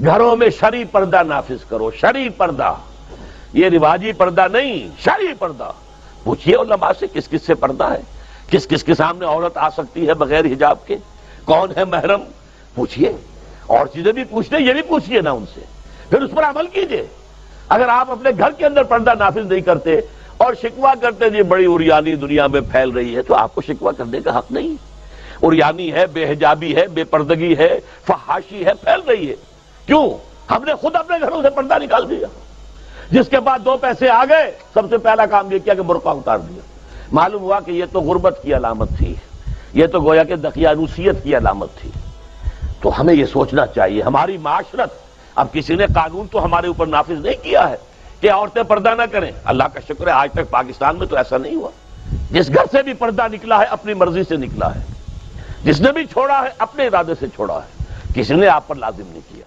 घरों में शरई पर्दा नाफिज करो, शरई पर्दा, ये रिवाजी पर्दा नहीं, शरई पर्दा। पूछिए उलमा से किस किस से पर्दा है, किस किस के सामने औरत आ सकती है बगैर हिजाब के, कौन है महरम, पूछिए। और चीजें भी पूछते, ये भी पूछिए ना उनसे, फिर उस पर अमल कीजिए। अगर आप अपने घर के अंदर पर्दा नाफिज नहीं करते और शिकवा करते जी बड़ी उरियानी दुनिया में फैल रही है, तो आपको शिकवा करने का हक नहीं। उरियानी है, बेहिजाबी है, बेपर्दगी है, फहाशी है, फैल रही है। क्यों? हमने खुद अपने घरों से पर्दा निकाल दिया। जिसके बाद 2 पैसे आ गए, सबसे पहला काम यह किया कि बुर्का उतार दिया। मालूम हुआ कि यह तो गुर्बत की अलामत थी, यह तो गोया कि दकियानूसियत की अलामत थी। तो हमें यह सोचना चाहिए, हमारी माशरत, अब किसी ने कानून तो हमारे ऊपर नाफिज नहीं किया है कि औरतें पर्दा ना करें। अल्लाह का शुक्र है आज तक पाकिस्तान में तो ऐसा नहीं हुआ। जिस घर से भी पर्दा निकला है अपनी मर्जी से निकला है, जिसने भी छोड़ा है अपने इरादे से छोड़ा है, किसी ने आप पर लाजिम नहीं किया।